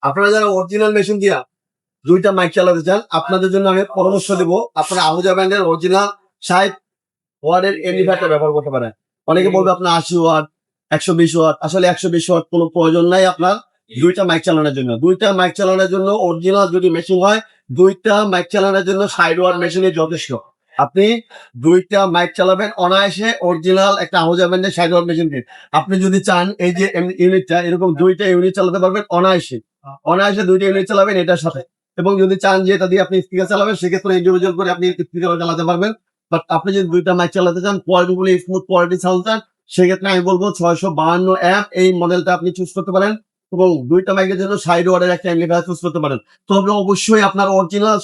আপনারা যারা original machine দিয়া দুইটা মাইক চালাতে চান, আপনাদের জন্য আমি পরামর্শ দেবো, আপনারা আহুজা ব্র্যান্ডের অরিজিনাল 60 ওয়াটের এমপ্লিফায়ারটা ব্যবহার করতে পারেন। অনেকে বলবে আপনার 80 ওয়াট, 120 ওয়াট। আসলে 120 ওয়াট কোনো প্রয়োজন নাই আপনার দুইটা মাইক চালানোর জন্য। দুইটা মাইক চালানোর জন্য অরিজিনাল যদি মেশিন হয়, দুইটা মাইক চালানোর জন্য 60 ওয়াট মেশিনই যথেষ্ট। আপনি দুইটা মাইক চালাবেন অনায়াসে অরিজিনাল একটা আহুজা ব্র্যান্ডের 60 ওয়াট মেশিন দিয়ে। আপনি যদি চান এই যে ইউনিটটা, এরকম দুইটা ইউনিট চালাতে পারবেন অনায়াসে। অনায়াসে দুইটা ইউনিট চালাবেন এটার সাথে। এবং যদি চান যে এটা দিয়ে আপনি স্পিকার চালাবেন, সেক্ষেত্রে ইন্ডিভিজুয়াল করে আপনি স্পিকার চালাতে পারবেন। বাট আপনি যদি দুইটা মাইক চালাতে চান, কোয়ালিটিগুলি স্মুথ কোয়ালিটি সাউন্ড চান, সেক্ষেত্রে আমি বলবো 652 অ্যাপ এই মডেলটা আপনি চুজ করতে পারেন। এবং দুইটা মাইকের জন্য 60 ওয়াটের একটা অ্যাম্পলিফায়ার চুজ করতে পারেন। তবে অবশ্যই আপনার অরিজিনাল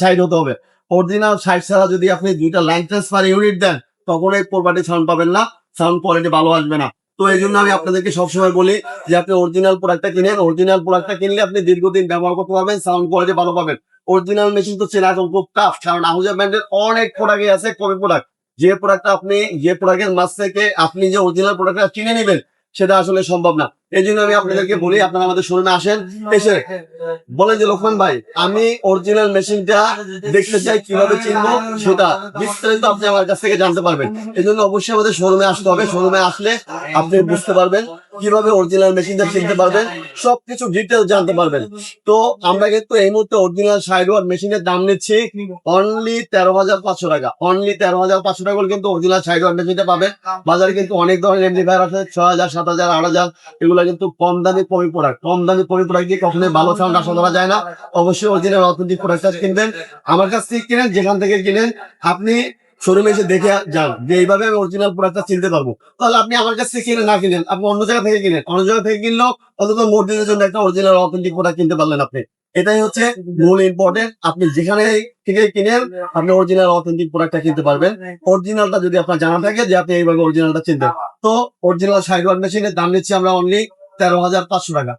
60 হতে হবে। অরিজিনাল 60 ছাড়া যদি আপনি দুইটা লাইন ট্রান্সফার ইউনিট দেন, তখন এই প্রপার্টি সাউন্ড পাবেন না, সাউন্ড কোয়ালিটি ভালো আসবে না। তো এই জন্য আমি আপনাদেরকে সবসময় বলি যে আপনি অরিজিনাল প্রোডাক্টটা কিনেন। অরিজিনাল প্রোডাক্টটা কিনলে আপনি দীর্ঘদিন ব্যবহার করতে পারবেন, সাউন্ড কোয়ালিটি ভালো পাবেন। অরিজিনাল মেশিন তো চেনা এখন খুব টাফ, কারণ আহুজা ব্র্যান্ডের অনেক প্রোডাক্টই আছে, কপি প্রোডাক্ট। যে প্রোডাক্টের মাছ থেকে আপনি যে অরিজিনাল প্রোডাক্টটা কিনে নেবেন, সেটা আসলে সম্ভব না। এই জন্য আমি আপনাদেরকে বলি, আপনারা আমাদের শোরুমে আসেন, এসে বলেন যে লোকমান ভাই, আমি অরিজিনাল মেশিনটা দেখতে চাই, কিভাবে চিনবো সেটা বিস্তারিত আপনি আমার কাছ থেকে জানতে পারবেন। এই জন্য অবশ্যই আমাদের শোরুমে আসতে হবে। শোরুমে আসলে আপনি বুঝতে পারবেন কিভাবে অরিজিনাল মেশিনটা চিনতে পারবেন, সবকিছু ডিটেল জানতে পারবেন। তো আমরা কিন্তু এই মুহূর্তে অরিজিনাল 60 ওয়াট মেশিনের দাম নিচ্ছি অনলি 13,500 টাকা। অনলি 13,500 টাকা কিন্তু অরিজিনাল 60 ওয়াট মেশিনটা পাবেন। বাজারে কিন্তু অনেক ধরনের এমপ্লিফায়ার আছে, 6,000, 7,000, 8,000। এগুলো কিন্তু কম দামি কমি প্রোডাক্ট। কম দামি কমি প্রোডাক্ট দিয়ে কখনোই ভালো সাউন্ড আশা করা যায় না। অবশ্যই অরিজিনাল অথেন্টিক প্রোডাক্টটা কিনবেন, আমার কাছ থেকে কিনেন, যেখান থেকে কিনেন আপনি শোরুমে এসে দেখে যান যে এইভাবে আমি অরিজিনাল প্রোডাক্টটা চিনতে পারবো। তাহলে আপনি আমার কাছ থেকে কিনে না কিনেন, আপনি অন্য জায়গা থেকে কিনেন। অন্য জায়গা থেকে কিনলেও অন্তত মসজিদের জন্য একটা অরিজিনাল অথেন্টিক প্রোডাক্ট কিনতে পারলেন আপনি। এটাই হচ্ছে মূল ইম্পর্টেন্ট। আপনি যেখানে থেকে কিনেন, আপনি অরিজিনাল অথেন্টিক প্রোডাক্টটা কিনতে পারবেন। অরিজিনালটা যদি আপনার জানা থাকে যে আপনি এইভাবে অরিজিনালটা চিনতেন। তো অরিজিনাল 60 ওয়াট মেশিনের দাম নিচ্ছি আমরা অনলি 13,500 টাকা।